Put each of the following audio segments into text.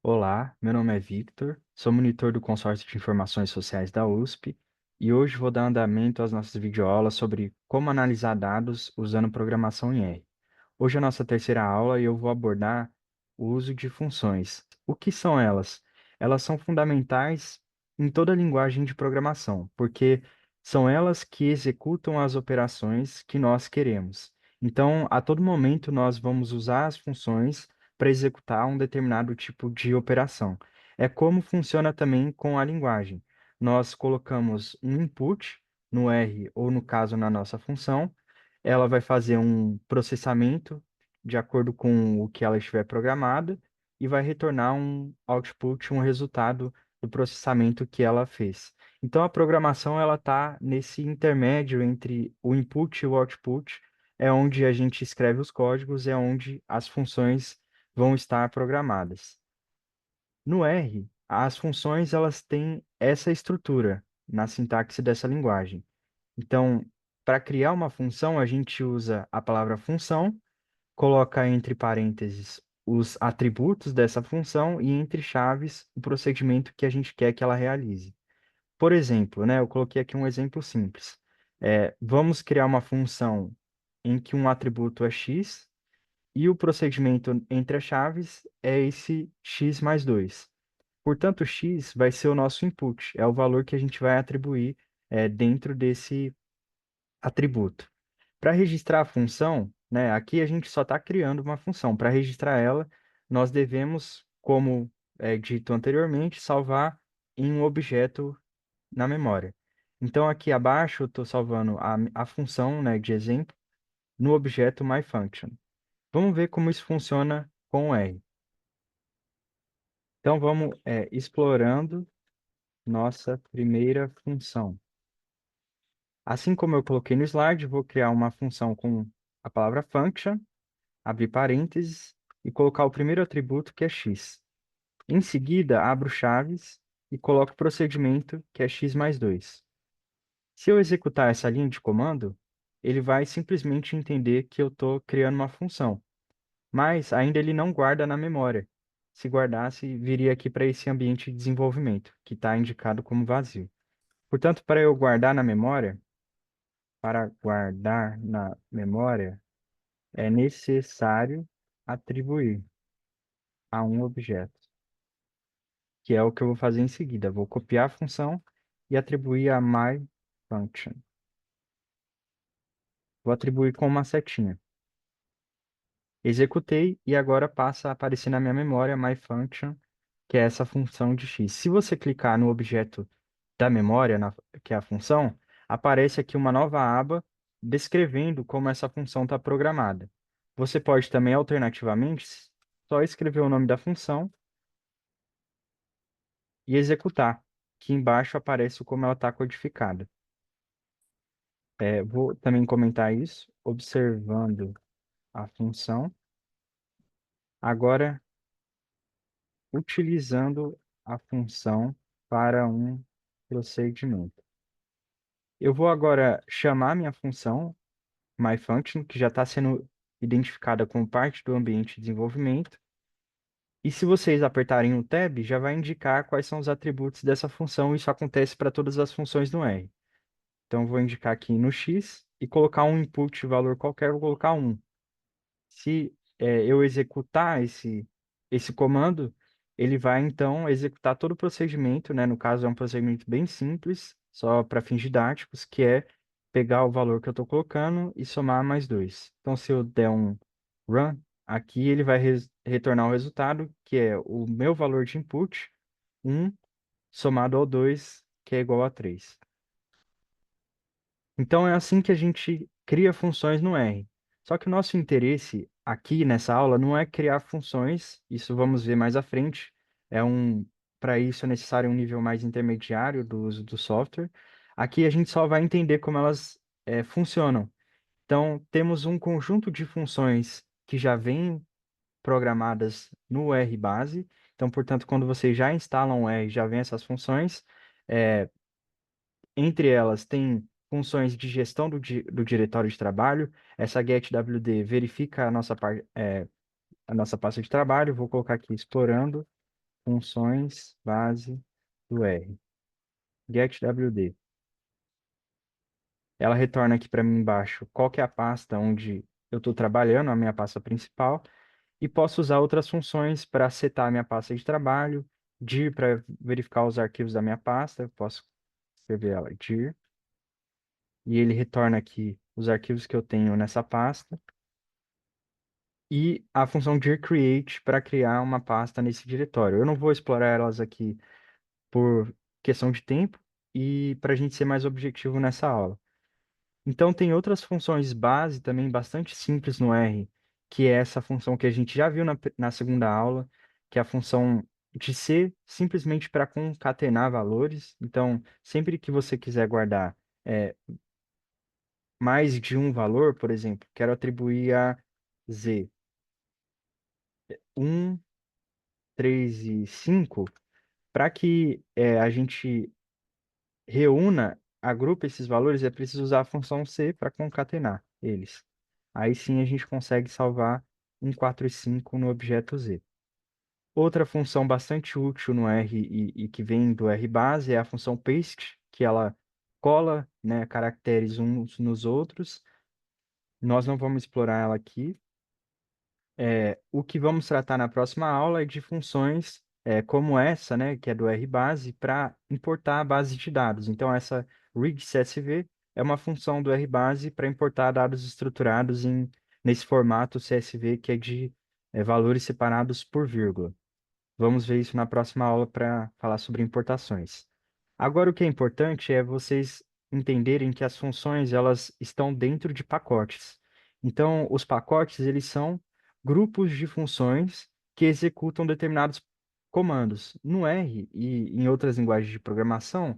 Olá, meu nome é Victor, sou monitor do Consórcio de Informações Sociais da USP e hoje vou dar andamento às nossas videoaulas sobre como analisar dados usando programação em R. Hoje é a nossa terceira aula e eu vou abordar o uso de funções. O que são elas? Elas são fundamentais em toda linguagem de programação, porque são elas que executam as operações que nós queremos. Então, a todo momento, nós vamos usar as funções para executar um determinado tipo de operação. É como funciona também com a linguagem. Nós colocamos um input no R ou, no caso, na nossa função, ela vai fazer um processamento de acordo com o que ela estiver programada e vai retornar um output, um resultado do processamento que ela fez. Então, a programação ela está nesse intermédio entre o input e o output, é onde a gente escreve os códigos, é onde as funções vão estar programadas. No R, as funções elas têm essa estrutura na sintaxe dessa linguagem. Então, para criar uma função, a gente usa a palavra função, coloca entre parênteses os atributos dessa função e entre chaves o procedimento que a gente quer que ela realize. Por exemplo, né, eu coloquei aqui um exemplo simples. Vamos criar uma função em que um atributo é x e o procedimento entre as chaves é esse x mais 2. Portanto, x vai ser o nosso input, é o valor que a gente vai atribuir dentro desse atributo. Para registrar a função, né, aqui a gente só está criando uma função. Para registrar ela, nós devemos, como dito anteriormente, salvar em um objeto na memória. Então, aqui abaixo, eu estou salvando a função, né, de exemplo no objeto myFunction. Vamos ver como isso funciona com o R. Então, vamos explorando nossa primeira função. Assim como eu coloquei no slide, vou criar uma função com a palavra function, abrir parênteses e colocar o primeiro atributo, que é x. Em seguida, abro chaves e coloco o procedimento, que é x mais 2. Se eu executar essa linha de comando, ele vai simplesmente entender que eu estou criando uma função, mas ainda ele não guarda na memória. Se guardasse, viria aqui para esse ambiente de desenvolvimento, que está indicado como vazio. Portanto, para guardar na memória, é necessário atribuir a um objeto, que é o que eu vou fazer em seguida. Vou copiar a função e atribuir a myFunction. Vou atribuir com uma setinha. Executei e agora passa a aparecer na minha memória myFunction, que é essa função de x. Se você clicar no objeto da memória, que é a função, aparece aqui uma nova aba descrevendo como essa função está programada. Você pode também, alternativamente, só escrever o nome da função e executar, que embaixo aparece como ela está codificada. Vou também comentar isso, observando a função. Agora, utilizando a função para um procedimento. Eu vou agora chamar minha função, myFunction, que já está sendo identificada como parte do ambiente de desenvolvimento. E se vocês apertarem o Tab, já vai indicar quais são os atributos dessa função. Isso acontece para todas as funções no R. Então, eu vou indicar aqui no X e colocar um input valor qualquer, vou colocar 1. Se eu executar esse comando, ele vai então executar todo o procedimento, né? No caso, é um procedimento bem simples, só para fins didáticos, que é pegar o valor que eu estou colocando e somar mais 2. Então, se eu der um run, aqui ele vai retornar o resultado, que é o meu valor de input, 1, somado ao 2, que é igual a 3. Então é assim que a gente cria funções no R. Só que o nosso interesse aqui nessa aula não é criar funções, isso vamos ver mais à frente. Para isso é necessário um nível mais intermediário do uso do software. Aqui a gente só vai entender como elas funcionam. Então temos um conjunto de funções que já vêm programadas no R base. Então, portanto, quando vocês já instalam o R, já vem essas funções. É, Entre elas, tem funções de gestão do diretório de trabalho. Essa getWD verifica a nossa pasta de trabalho. Vou colocar aqui explorando. funções base do R. GetWD. Ela retorna aqui para mim embaixo qual que é a pasta onde eu estou trabalhando, a minha pasta principal, e posso usar outras funções para setar a minha pasta de trabalho, dir para verificar os arquivos da minha pasta, eu posso escrever ela dir, e ele retorna aqui os arquivos que eu tenho nessa pasta, e a função dir create para criar uma pasta nesse diretório. Eu não vou explorar elas aqui por questão de tempo e para a gente ser mais objetivo nessa aula. Então, tem outras funções base também bastante simples no R, que é essa função que a gente já viu na segunda aula, que é a função de ser simplesmente para concatenar valores. Então, sempre que você quiser guardar mais de um valor, por exemplo, quero atribuir a Z 1, 3 e 5, para que a gente reúna, agrupe esses valores, é preciso usar a função C para concatenar eles. Aí sim a gente consegue salvar 1, 4 e 5 no objeto Z. Outra função bastante útil no R e que vem do R base é a função paste, que ela cola, né, caracteres uns nos outros. Nós não vamos explorar ela aqui. O que vamos tratar na próxima aula é de funções como essa, né, que é do RBase, para importar a base de dados. Então, essa readCSV é uma função do RBase para importar dados estruturados nesse formato CSV que é de valores separados por vírgula. Vamos ver isso na próxima aula para falar sobre importações. Agora, o que é importante é vocês entenderem que as funções elas estão dentro de pacotes. Então, os pacotes eles são grupos de funções que executam determinados comandos. No R e em outras linguagens de programação,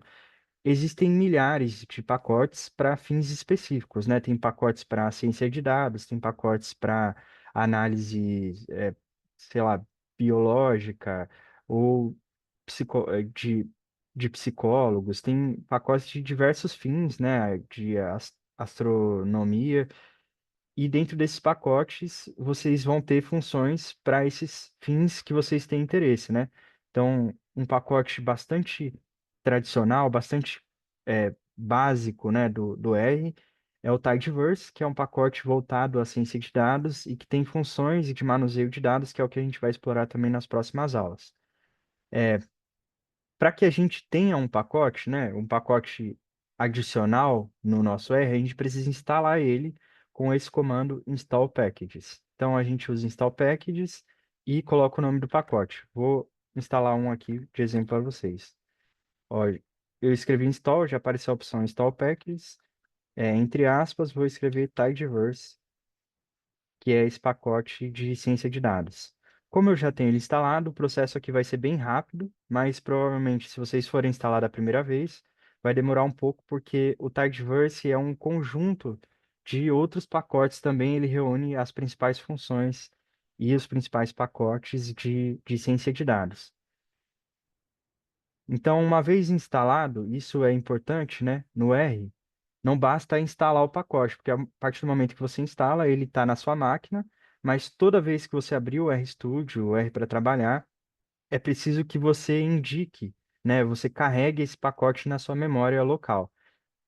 existem milhares de pacotes para fins específicos, né? Tem pacotes para ciência de dados, tem pacotes para análise, sei lá, biológica ou de psicólogos, tem pacotes de diversos fins, né? De astronomia. E dentro desses pacotes, vocês vão ter funções para esses fins que vocês têm interesse, né? Então, um pacote bastante tradicional, bastante básico, né, do R, é o Tidyverse, que é um pacote voltado à ciência de dados e que tem funções de manuseio de dados, que é o que a gente vai explorar também nas próximas aulas. Para que a gente tenha um pacote, né, um pacote adicional no nosso R, a gente precisa instalar ele com esse comando install packages. Então a gente usa install packages e coloca o nome do pacote. Vou instalar um aqui de exemplo para vocês. Ó, eu escrevi install, já apareceu a opção install packages. Entre aspas, vou escrever tidyverse, que é esse pacote de ciência de dados. Como eu já tenho ele instalado, o processo aqui vai ser bem rápido, mas provavelmente se vocês forem instalar da primeira vez, vai demorar um pouco, porque o Tidyverse é um conjunto de outros pacotes também, ele reúne as principais funções e os principais pacotes de ciência de dados. Então, uma vez instalado, isso é importante, né? No R, não basta instalar o pacote, porque a partir do momento que você instala, ele está na sua máquina, mas toda vez que você abrir o RStudio, o R para trabalhar, é preciso que você indique, né? Você carregue esse pacote na sua memória local.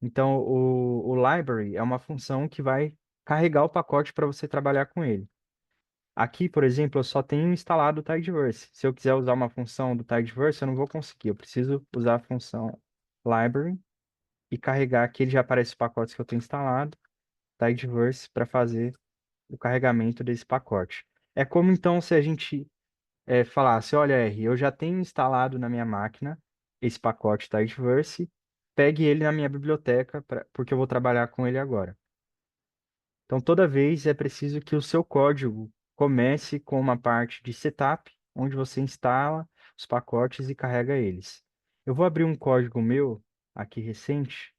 Então, o library é uma função que vai carregar o pacote para você trabalhar com ele. Aqui, por exemplo, eu só tenho instalado o Tidyverse. Se eu quiser usar uma função do Tidyverse, eu não vou conseguir. Eu preciso usar a função library e carregar aqui. Ele já aparece os pacotes que eu tenho instalado, Tidyverse, para fazer o carregamento desse pacote. É como então se a gente falasse, olha, R, eu já tenho instalado na minha máquina esse pacote Tidyverse, pegue ele na minha biblioteca, porque eu vou trabalhar com ele agora. Então, toda vez é preciso que o seu código comece com uma parte de setup, onde você instala os pacotes e carrega eles. Eu vou abrir um código meu aqui recente,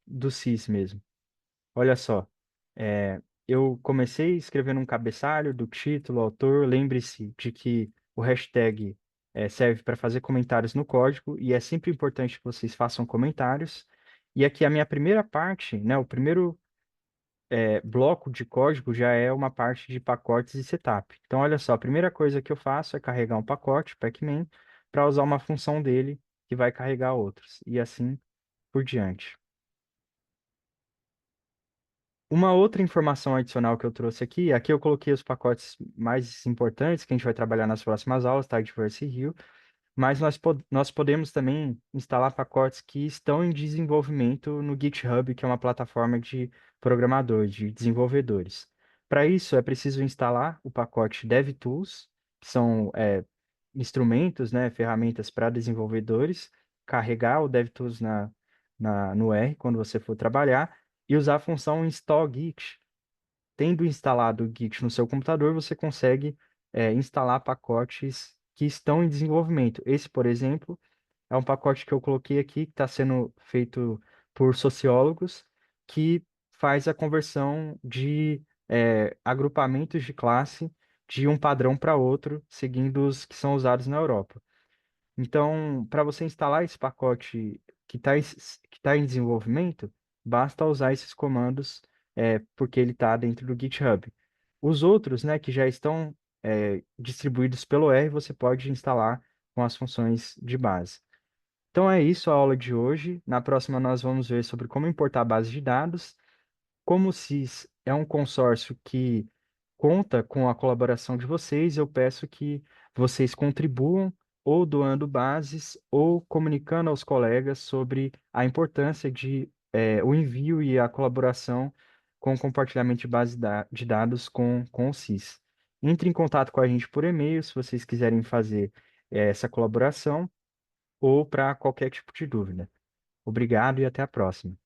do Sys mesmo. Olha só, eu comecei escrevendo um cabeçalho do título, autor. Lembre-se de que o hashtag serve para fazer comentários no código e é sempre importante que vocês façam comentários. E aqui a minha primeira parte, né, o primeiro bloco de código já é uma parte de pacotes e setup. Então, olha só, a primeira coisa que eu faço é carregar um pacote, Pacman, para usar uma função dele que vai carregar outros, e assim por diante. Uma outra informação adicional que eu trouxe aqui eu coloquei os pacotes mais importantes que a gente vai trabalhar nas próximas aulas, Tidyverse e Hill, mas nós podemos também instalar pacotes que estão em desenvolvimento no GitHub, que é uma plataforma de programadores, de desenvolvedores. Para isso, é preciso instalar o pacote DevTools, que são instrumentos, né, ferramentas para desenvolvedores, carregar o DevTools no R quando você for trabalhar, e usar a função install Git. Tendo instalado o Git no seu computador, você consegue instalar pacotes que estão em desenvolvimento. Esse, por exemplo, é um pacote que eu coloquei aqui, que está sendo feito por sociólogos, que faz a conversão de agrupamentos de classe de um padrão para outro, seguindo os que são usados na Europa. Então, para você instalar esse pacote que tá em desenvolvimento, basta usar esses comandos, porque ele está dentro do GitHub. Os outros, né, que já estão distribuídos pelo R, você pode instalar com as funções de base. Então é isso a aula de hoje. Na próxima nós vamos ver sobre como importar base de dados. Como o CIS é um consórcio que conta com a colaboração de vocês, eu peço que vocês contribuam ou doando bases ou comunicando aos colegas sobre a importância de o envio e a colaboração com o compartilhamento de de dados com o CIS. Entre em contato com a gente por e-mail se vocês quiserem fazer essa colaboração ou para qualquer tipo de dúvida. Obrigado e até a próxima.